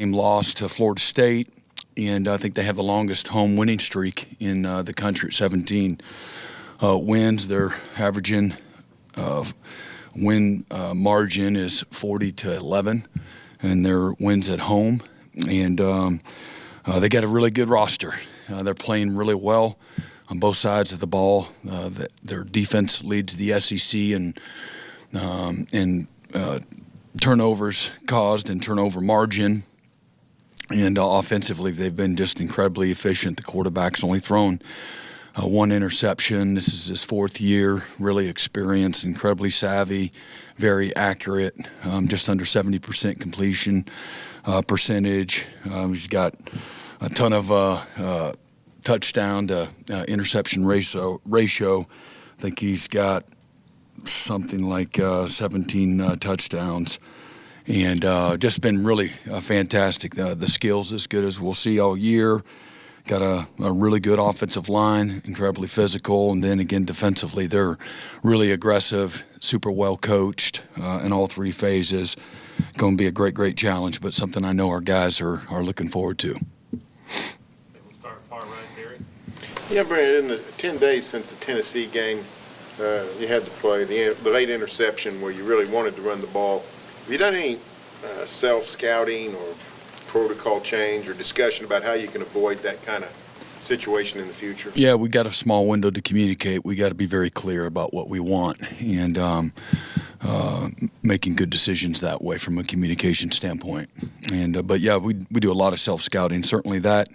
lost to Florida State, and I think they have the longest home winning streak in the country at 17 wins. They're averaging win margin is 40-11, and their wins at home. And they got a really good roster. They're playing really well on both sides of the ball. Their defense leads the SEC in turnovers caused and turnover margin. And offensively, they've been just incredibly efficient. The quarterback's only thrown one interception. This is his fourth year, really experienced, incredibly savvy, very accurate, just under 70% completion percentage. He's got a ton of touchdown to interception ratio. I think he's got something like 17 touchdowns. And just been really fantastic. The skills as good as we'll see all year. Got a really good offensive line, incredibly physical. And then again, defensively, they're really aggressive, super well coached in all three phases. Going to be a great challenge, but something I know our guys are looking forward to. We'll start far right, Gary. Yeah, Brent, in the 10 days since the Tennessee game, you had to play the late interception where you really wanted to run the ball. Have you done any self-scouting or protocol change or discussion about how you can avoid that kind of situation in the future? Yeah, we got a small window to communicate. We got to be very clear about what we want and making good decisions that way from a communication standpoint. And but yeah, we do a lot of self-scouting. Certainly that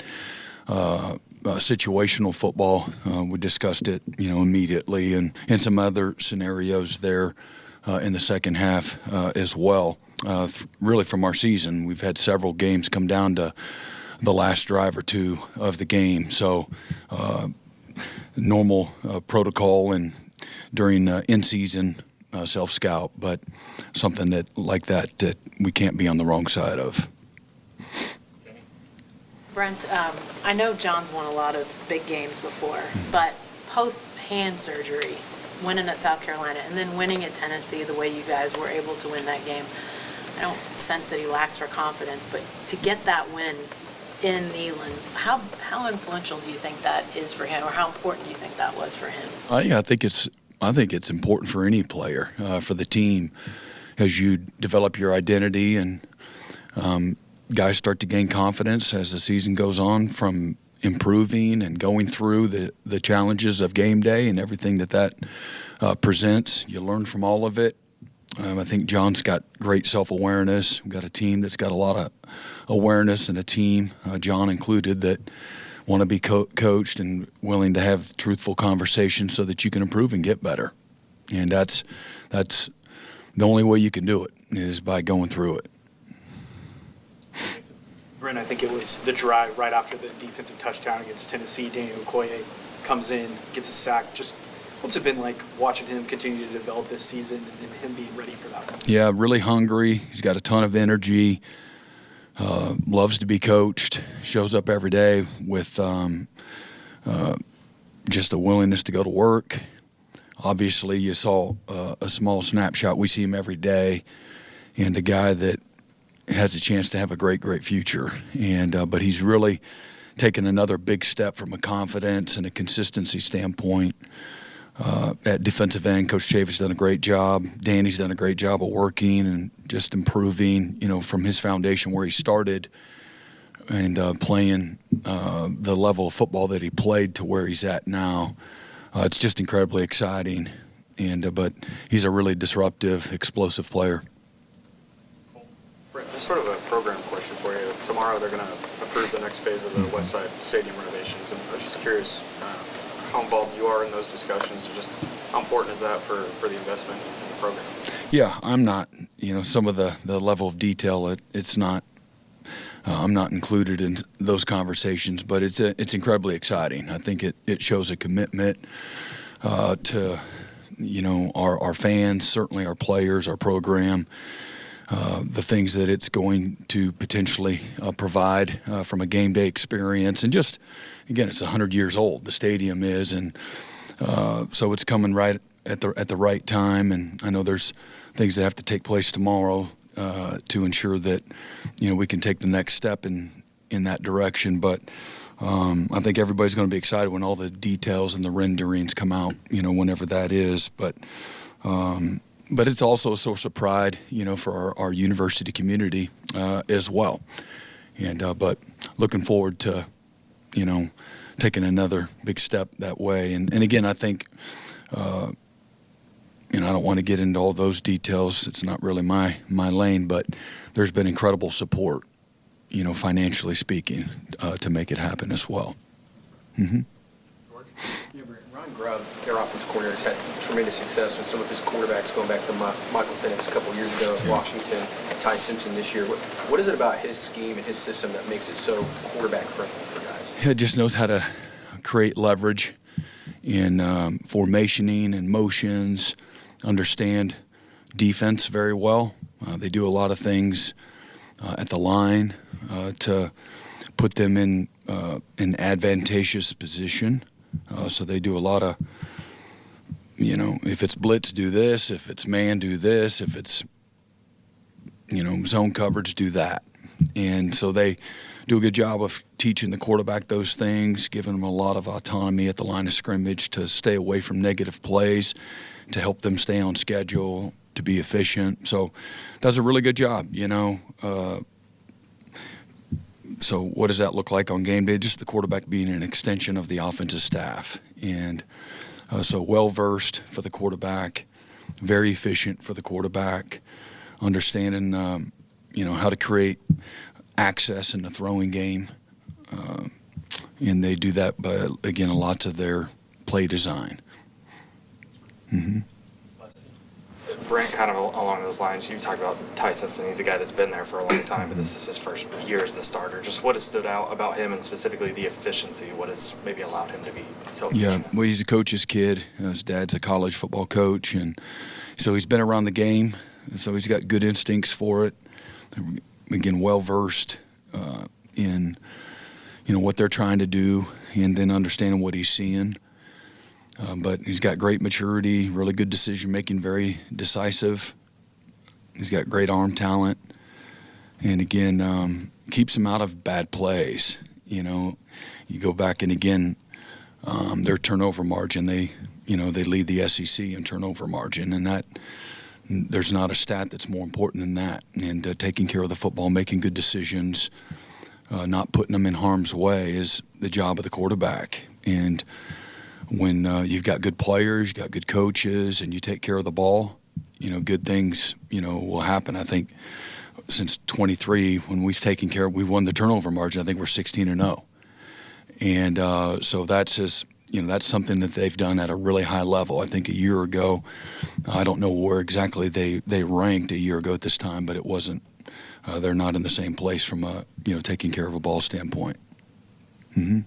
situational football, we discussed it, immediately, and some other scenarios there. In the second half as well. Really from our season, we've had several games come down to the last drive or two of the game. So normal protocol and during in-season self-scout, but something that we can't be on the wrong side of. Brent, I know John's won a lot of big games before, but post-hand surgery, winning at South Carolina and then winning at Tennessee the way you guys were able to win that game, I don't sense that he lacks for confidence, but to get that win in Neyland, how influential do you think that is for him, or how important do you think that was for him? I think it's important for any player, for the team, as you develop your identity and guys start to gain confidence as the season goes on from improving and going through the challenges of game day and everything that presents. You learn from all of it. I think John's got great self-awareness. We've got a team that's got a lot of awareness, and a team, John included, that want to be coached and willing to have truthful conversations so that you can improve and get better. And that's the only way you can do it is by going through it. Brent, I think it was the drive right after the defensive touchdown against Tennessee. Daniel Okoye comes in, gets a sack. Just what's it been like watching him continue to develop this season and him being ready for that one? Yeah, really hungry. He's got a ton of energy. Loves to be coached. Shows up every day with just a willingness to go to work. Obviously, you saw a small snapshot. We see him every day, and a guy that has a chance to have a great future. And but he's really taken another big step from a confidence and a consistency standpoint. At defensive end, Coach Chavis done a great job. Danny's done a great job of working and just improving, from his foundation where he started and playing the level of football that he played to where he's at now. It's just incredibly exciting. And but he's a really disruptive, explosive player. Brent, just sort of a program question for you. Tomorrow they're going to approve the next phase of the West Side Stadium renovations, and I'm just curious how involved you are in those discussions, and just how important is that for the investment in the program? Yeah, I'm not, some of the level of detail, it's not, I'm not included in those conversations, but it's incredibly exciting. I think it shows a commitment to, our fans, certainly our players, our program, the things that it's going to potentially provide from a game day experience. And just, again, it's 100 years old, the stadium is, and so it's coming right at the right time. And I know there's things that have to take place tomorrow to ensure that, we can take the next step in that direction. But I think everybody's going to be excited when all the details and the renderings come out, whenever that is. But it's also a source of pride, for our university community as well. And but looking forward to, taking another big step that way. And again, I think, I don't want to get into all those details. It's not really my lane, but there's been incredible support, financially speaking, to make it happen as well. Mm-hmm. Yeah, Ryan Grubb, their offense coordinator, has had tremendous success with some of his quarterbacks going back to Michael Penix a couple years ago at Washington, Ty Simpson this year. What is it about his scheme and his system that makes it so quarterback-friendly for guys? He just knows how to create leverage in formationing and motions, understand defense very well. They do a lot of things at the line to put them in an advantageous position. So they do a lot of, if it's blitz, do this. If it's man, do this. If it's, zone coverage, do that. And so they do a good job of teaching the quarterback those things, giving them a lot of autonomy at the line of scrimmage to stay away from negative plays, to help them stay on schedule, to be efficient. So does a really good job, So what does that look like on game day? Just the quarterback being an extension of the offensive staff. And so well-versed for the quarterback, very efficient for the quarterback, understanding, how to create access in the throwing game. And they do that by, again, lots of their play design. Mm-hmm. Brent, kind of along those lines, you talked about Ty Simpson. He's a guy that's been there for a long time, but this is his first year as the starter. Just what has stood out about him, and specifically the efficiency? What has maybe allowed him to be so efficient? Yeah, well, he's a coach's kid. His dad's a college football coach, and so he's been around the game, so he's got good instincts for it. Again, well-versed in, what they're trying to do, and then understanding what he's seeing. But he's got great maturity, really good decision-making, very decisive. He's got great arm talent. And, again, keeps him out of bad plays. You go back and, again, their turnover margin, they lead the SEC in turnover margin. And that there's not a stat that's more important than that. And taking care of the football, making good decisions, not putting them in harm's way is the job of the quarterback. And when you've got good players, you've got good coaches, and you take care of the ball, good things, will happen. I think since 23, when we've taken care of, we've won the turnover margin. I think we're 16-0. And so that's just, that's something that they've done at a really high level. I think a year ago, I don't know where exactly they ranked a year ago at this time, but it wasn't, they're not in the same place from a, taking care of a ball standpoint. Mm-hmm.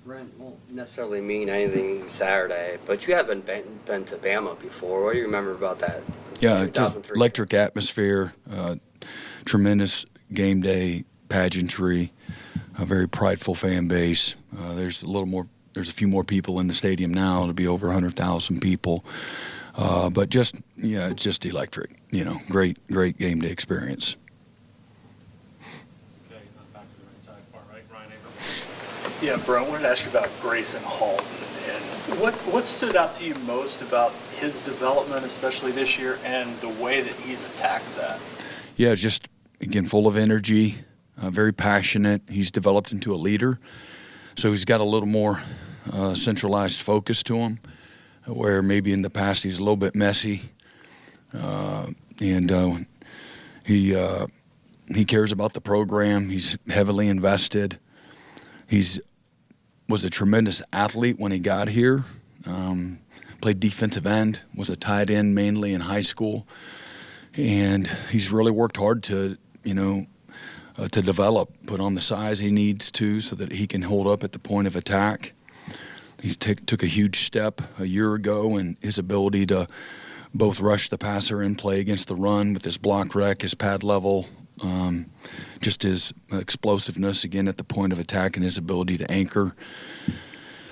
Brent won't necessarily mean anything Saturday, but you haven't been to Bama before. What do you remember about that? Yeah, just electric atmosphere, tremendous game day pageantry, a very prideful fan base. There's a few more people in the stadium now. It'll be over 100,000 people. But it's just electric. Great game day experience. Okay, back to the right side, far right, Ryan Abrams. Yeah, Brent, I wanted to ask you about Grayson Halton. And what stood out to you most about his development, especially this year, and the way that he's attacked that? Yeah, just, again, full of energy, very passionate. He's developed into a leader. So he's got a little more centralized focus to him, where maybe in the past he's a little bit messy. And he cares about the program. He's heavily invested. Was a tremendous athlete when he got here. Played defensive end, was a tight end mainly in high school. And he's really worked hard to develop, put on the size he needs to so that he can hold up at the point of attack. He took a huge step a year ago in his ability to both rush the passer and play against the run with his block rec, his pad level, just his explosiveness, again, at the point of attack and his ability to anchor.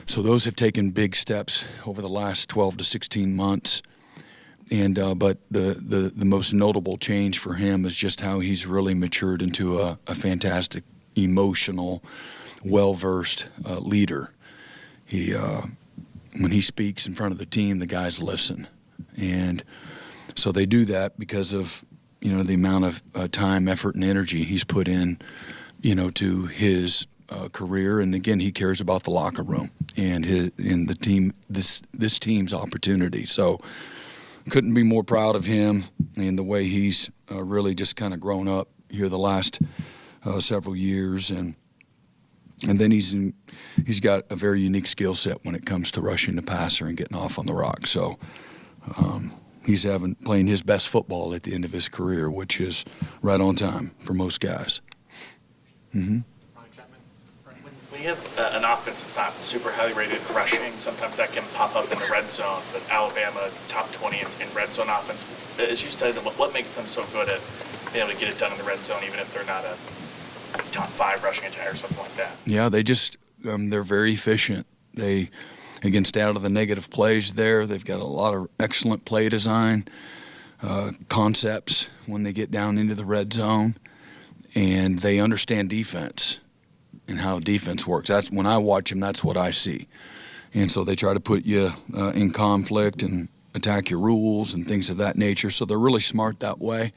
So those have taken big steps over the last 12 to 16 months. But the most notable change for him is just how he's really matured into a fantastic, emotional, well-versed leader. When he speaks in front of the team, the guys listen, and so they do that because of the amount of time, effort, and energy he's put in, to his career. And again, he cares about the locker room and the team, this team's opportunity. So couldn't be more proud of him and the way he's really just kind of grown up here the last several years. And then he's got a very unique skill set when it comes to rushing the passer and getting off on the rock. So he's playing his best football at the end of his career, which is right on time for most guys. Mm-hmm. When you have an offense that's not super highly rated rushing, sometimes that can pop up in the red zone. But Alabama, top 20 in red zone offense. As you study them, what makes them so good at being able to get it done in the red zone, even if they're not a top 5 rushing attack or something like that? Yeah, they just they're very efficient. They, again, stay out of the negative plays there. They've got a lot of excellent play design concepts when they get down into the red zone, and they understand defense and how defense works. That's when I watch them, that's what I see. And so they try to put you in conflict and attack your rules and things of that nature. So they're really smart that way,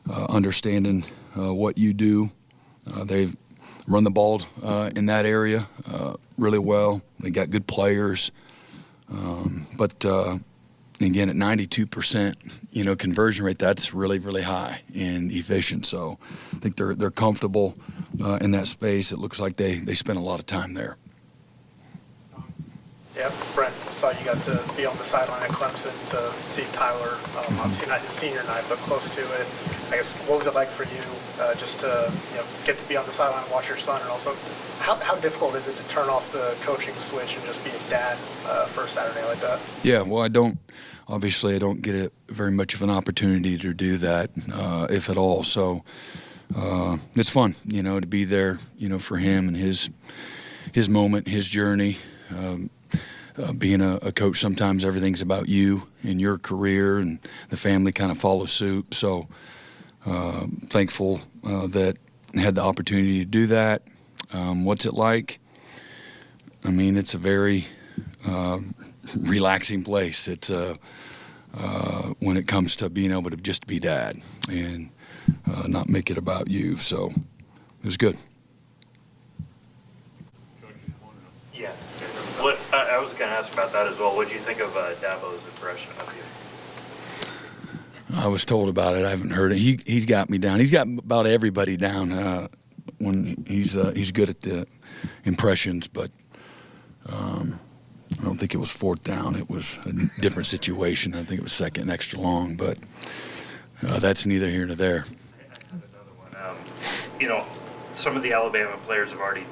understanding what you do. They run the ball in that area really well. They got good players. But again, at 92%, conversion rate, that's really, really high and efficient. So I think they're comfortable in that space. It looks like they spend a lot of time there. Yeah, Brent, saw you got to be on the sideline at Clemson to see Tyler, obviously not his senior night, but close to it. I guess, what was it like for you just to get to be on the sideline and watch your son? And also, how difficult is it to turn off the coaching switch and just be a dad for a Saturday like that? Yeah, well, I don't get very much of an opportunity to do that, if at all. So it's fun, to be there, for him and his moment, his journey. Being a coach, sometimes everything's about you and your career, and the family kind of follows suit. So thankful that I had the opportunity to do that. What's it like? I mean, it's a very relaxing place. It's when it comes to being able to just be dad and not make it about you. So it was good. Yeah. I was going to ask about that as well. What did you think of Dabo's impression of you? I was told about it. I haven't heard it. He's got me down. He's got about everybody down when he's good at the impressions, but I don't think it was fourth down. It was a different situation. I think it was second and extra long, but that's neither here nor there. I have another one. Some of the Alabama players have already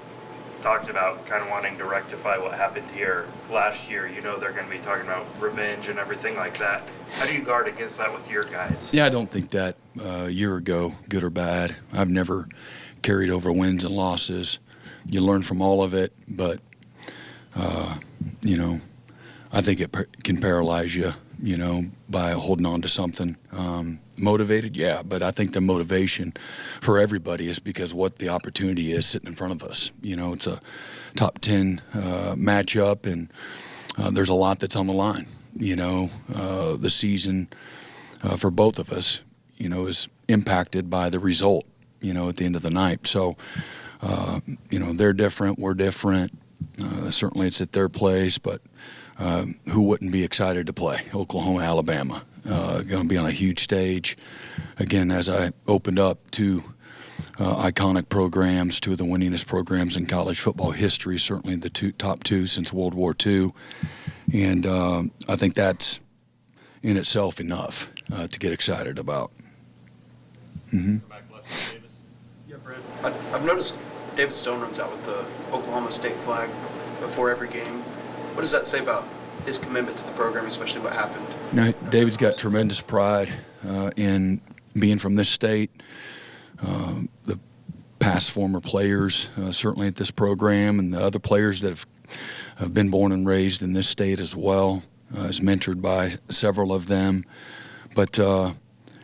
talked about kind of wanting to rectify what happened here last year. They're going to be talking about revenge and everything like that. How do you guard against that with your guys? Yeah, I don't think that a year ago, good or bad. I've never carried over wins and losses. You learn from all of it, but, I think it can paralyze you, by holding on to something. Motivated, yeah, but I think the motivation for everybody is because what the opportunity is sitting in front of us. It's a top 10 matchup, and there's a lot that's on the line. The season for both of us, is impacted by the result, at the end of the night. So, they're different, we're different. Certainly it's at their place, but who wouldn't be excited to play? Oklahoma, Alabama. Going to be on a huge stage. Again, as I opened up, two iconic programs, two of the winningest programs in college football history, certainly the top two since World War II. And I think that's in itself enough to get excited about. Mm-hmm. Yeah, Brent. I've noticed David Stone runs out with the Oklahoma State flag before every game. What does that say about his commitment to the program, especially what happened? David's got tremendous pride in being from this state. The past former players, certainly at this program, and the other players that have been born and raised in this state as well. is mentored by several of them. But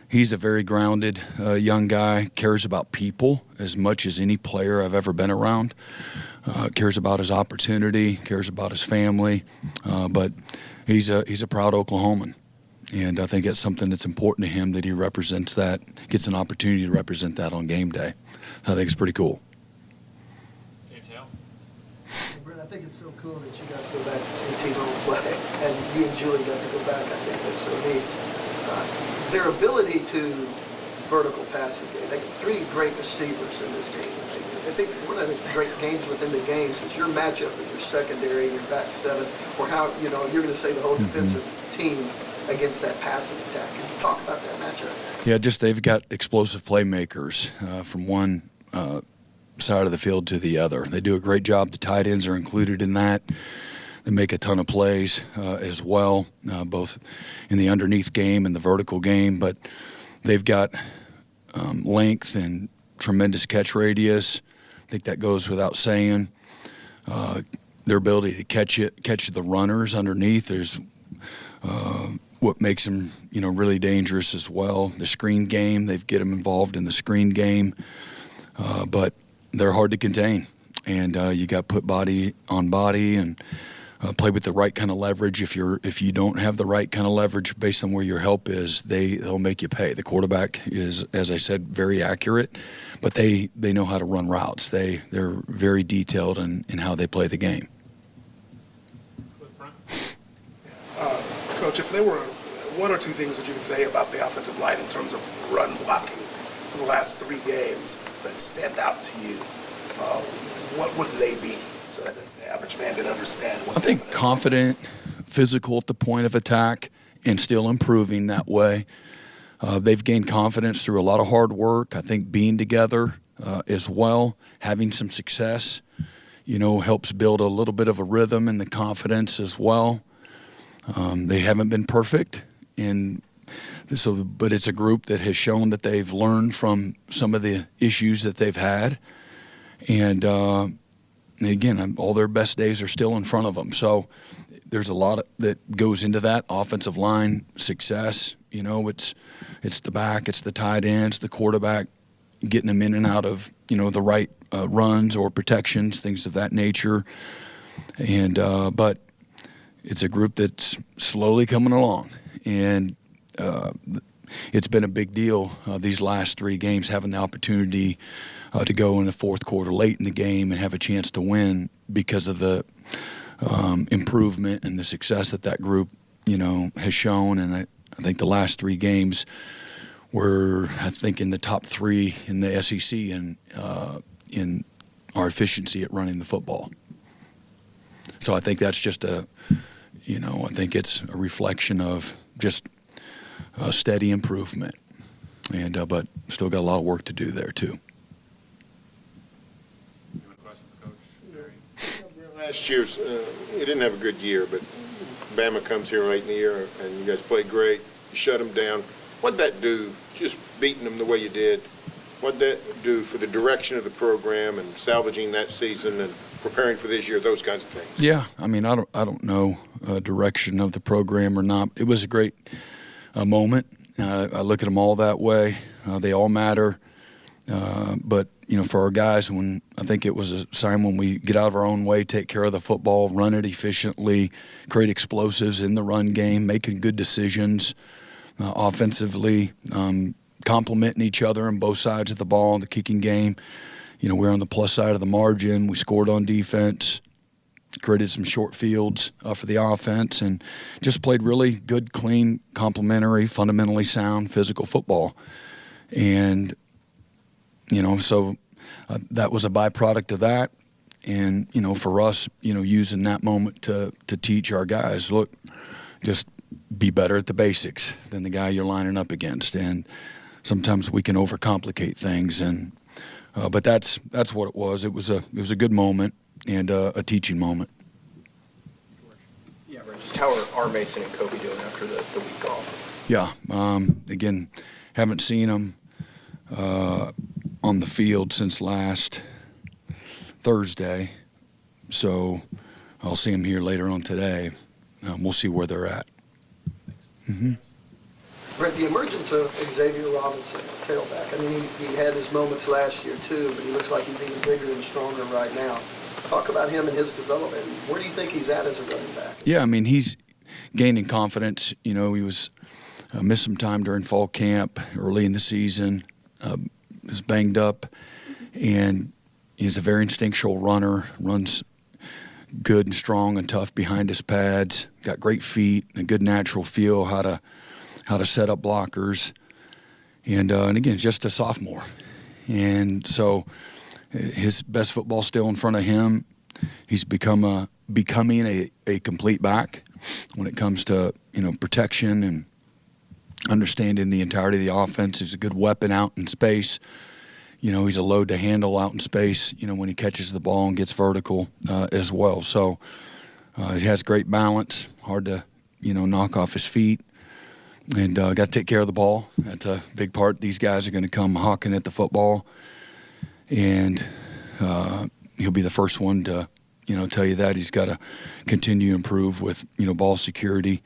he's a very grounded young guy, cares about people as much as any player I've ever been around, cares about his opportunity, cares about his family, but he's a proud Oklahoman. And I think it's something that's important to him that he represents that, gets an opportunity to represent that on game day. So I think it's pretty cool. Brent, I think it's so cool that you got to go back to see T-Bone play, and you and Julie got to go back. I think that's so neat. Their ability to vertical passing game. They got three great receivers in this game. I think one of the great games within the games is your matchup with your secondary and your back seven, or how, you're going to say the whole defensive team against that passing attack. Can you talk about that matchup? Yeah, just they've got explosive playmakers from one side of the field to the other. They do a great job. The tight ends are included in that. They make a ton of plays as well, both in the underneath game and the vertical game. But they've got length and tremendous catch radius. I think that goes without saying. Their ability to catch the runners underneath is what makes them, really dangerous as well. The screen game, they get them involved in the screen game, but they're hard to contain. And you got to put body on body and play with the right kind of leverage. If you don't have the right kind of leverage based on where your help is, they'll make you pay. The quarterback is, as I said, very accurate, but they know how to run routes. They're very detailed in how they play the game. Coach, if there were one or two things that you could say about the offensive line in terms of run blocking for the last 3 games that stand out to you, what would they be so that the average fan can understand what's I think happening? confident, physical at the point of attack, and still improving that way. They've gained confidence through a lot of hard work. I think being together as well, having some success, helps build a little bit of a rhythm and the confidence as well. They haven't been perfect, but it's a group that has shown that they've learned from some of the issues that they've had. And again, all their best days are still in front of them. So there's a lot that goes into that offensive line success. It's the back, it's the tight ends, the quarterback, getting them in and out of the right runs or protections, things of that nature. And but it's a group that's slowly coming along, and it's been a big deal these last 3 games, having the opportunity to go in the fourth quarter late in the game and have a chance to win because of the improvement and the success that group has shown. And I think the last 3 games were, I think, in the top 3 in the SEC in our efficiency at running the football. So I think that's just I think it's a reflection of just steady improvement, and but still got a lot of work to do there too. Last year's, you didn't have a good year, but Bama comes here late in the year, and you guys played great. You shut them down. What'd that do, just beating them the way you did? What'd that do for the direction of the program and salvaging that season and preparing for this year, those kinds of things? Yeah, I mean, I don't know direction of the program or not. It was a great moment. I look at them all that way. They all matter. But for our guys, I think it was a sign when we get out of our own way, take care of the football, run it efficiently, create explosives in the run game, making good decisions offensively, complementing each other on both sides of the ball in the kicking game. We're on the plus side of the margin. We scored on defense, created some short fields for the offense, and just played really good, clean, complementary, fundamentally sound physical football. And, so that was a byproduct of that. And, for us, using that moment to teach our guys, look, just be better at the basics than the guy you're lining up against. And sometimes we can overcomplicate things, and but that's what it was. It was a good moment and a teaching moment. Yeah, just how are Mason and Kobe doing after the week off? Yeah, again, haven't seen them on the field since last Thursday, so I'll see them here later on today. we'll see where they're at. Mm-hmm. Brent, the emergence of Xavier Robinson, tailback, I mean, he had his moments last year too, but he looks like he's even bigger and stronger right now. Talk about him and his development. Where do you think he's at as a running back? Yeah, I mean, he's gaining confidence. You know, he was missed some time during fall camp early in the season, was banged up, and he's a very instinctual runner, runs good and strong and tough behind his pads, got great feet and a good natural feel how to set up blockers, and again, just a sophomore, and so his best football still in front of him. He's becoming a complete back when it comes to, you know, protection and understanding the entirety of the offense. He's a good weapon out in space. You know, he's a load to handle out in space, you know, when he catches the ball and gets vertical as well. So he has great balance, hard to, you know, knock off his feet. And got to take care of the ball. That's a big part. These guys are going to come hawking at the football. And he'll be the first one to, you know, tell you that. He's got to continue to improve with, you know, ball security.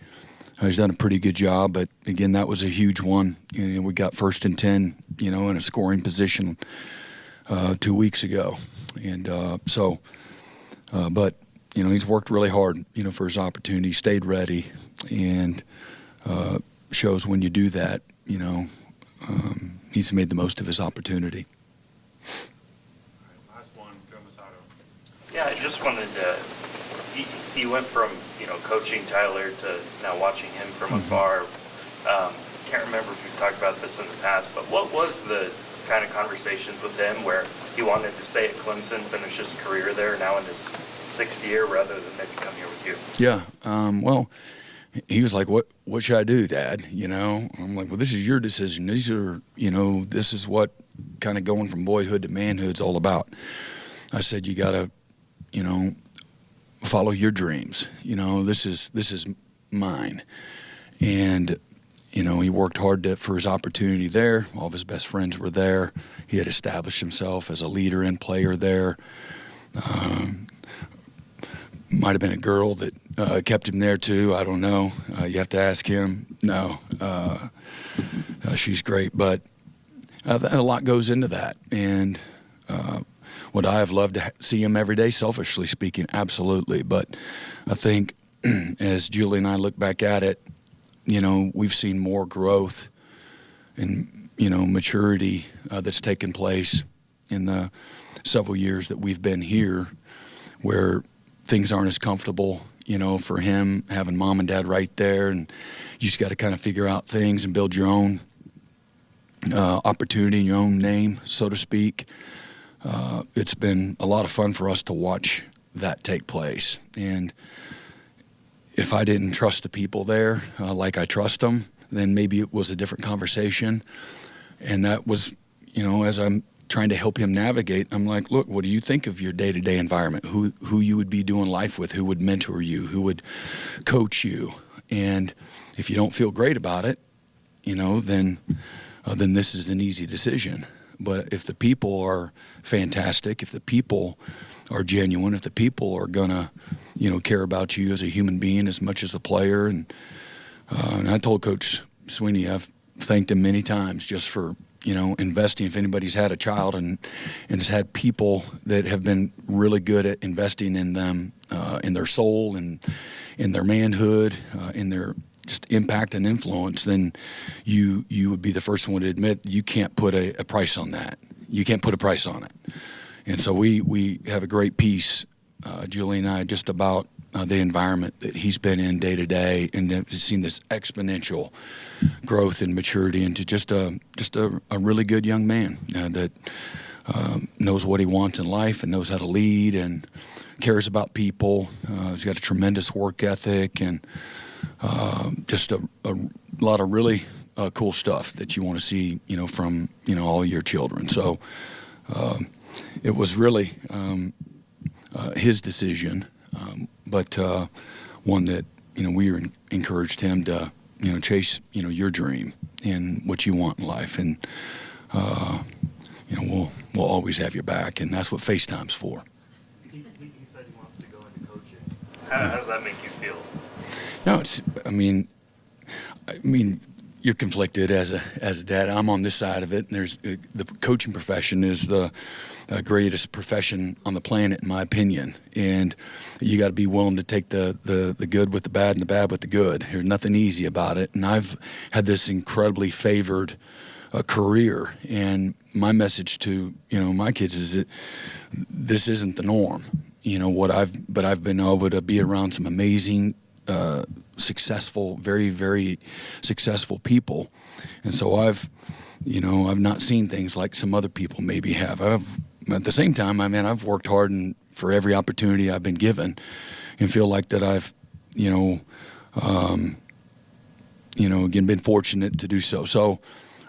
He's done a pretty good job, but again, that was a huge one. You know, we got 1st and 10, you know, in a scoring position 2 weeks ago. And but, you know, he's worked really hard, you know, for his opportunity, stayed ready, and shows when you do that, you know, he's made the most of his opportunity. Last one, Joe Masato. Yeah, I just wanted to, you went from, you know, coaching Tyler to now watching him from afar. Can't remember if we've talked about this in the past, but what was the kind of conversations with him where he wanted to stay at Clemson, finish his career there, now in his 6th year, rather than maybe come here with you? Yeah, well, he was like, what should I do, Dad? You know, I'm like, well, this is your decision. These are, you know, this is what kind of going from boyhood to manhood's all about. I said, you got to, you know, follow your dreams. You know, this is mine. And, you know, he worked hard for his opportunity there. All of his best friends were there. He had established himself as a leader and player there. Might have been a girl that kept him there too. I don't know. You have to ask him. No, she's great, but a lot goes into that. And would I have loved to see him every day? Selfishly speaking, absolutely. But I think as Julie and I look back at it, you know, we've seen more growth and, you know, maturity that's taken place in the several years that we've been here, where things aren't as comfortable, you know, for him having mom and dad right there, and you just got to kind of figure out things and build your own opportunity and your own name, so to speak. It's been a lot of fun for us to watch that take place. And if I didn't trust the people there like I trust them, then maybe it was a different conversation. And that was, you know, as I'm trying to help him navigate, I'm like, look, what do you think of your day-to-day environment? Who you would be doing life with, who would mentor you, who would coach you? And if you don't feel great about it, you know, then this is an easy decision. But if the people are fantastic, if the people are genuine, if the people are gonna, you know, care about you as a human being as much as a player, and I told Coach Sweeney, I've thanked him many times just for, you know, investing. If anybody's had a child and has had people that have been really good at investing in them, in their soul and in their manhood, in their just impact and influence, then you would be the first one to admit you can't put a price on that. You can't put a price on it. And so we have a great piece, Julie and I, just about the environment that he's been in day to day, and have seen this exponential growth and maturity into just a really good young man that knows what he wants in life and knows how to lead and cares about people. He's got a tremendous work ethic and just a lot of really cool stuff that you want to see, you know, from, you know, all your children. So it was really his decision, but one that, you know, we encouraged him to, you know, chase, you know, your dream and what you want in life, and you know, we'll always have your back, and that's what FaceTime's for. He said he wants to go into coaching. How does that make you feel? No, I mean, you're conflicted as a dad. I'm on this side of it, and there's the coaching profession is the greatest profession on the planet, in my opinion. And you got to be willing to take the good with the bad and the bad with the good. There's nothing easy about it. And I've had this incredibly favored career, and my message to my kids is that this isn't the norm. But I've been able to be around some amazing, successful, very, very successful people. And so I've not seen things like some other people maybe have. At the same time, I've worked hard for every opportunity I've been given, and feel like that I've, again, been fortunate to do so. So,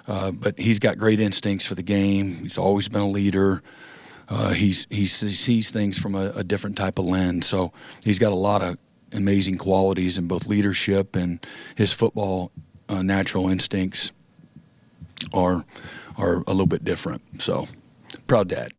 but he's got great instincts for the game. He's always been a leader. He sees things from a different type of lens. So he's got a lot of amazing qualities in both leadership, and his football natural instincts are a little bit different. So proud dad.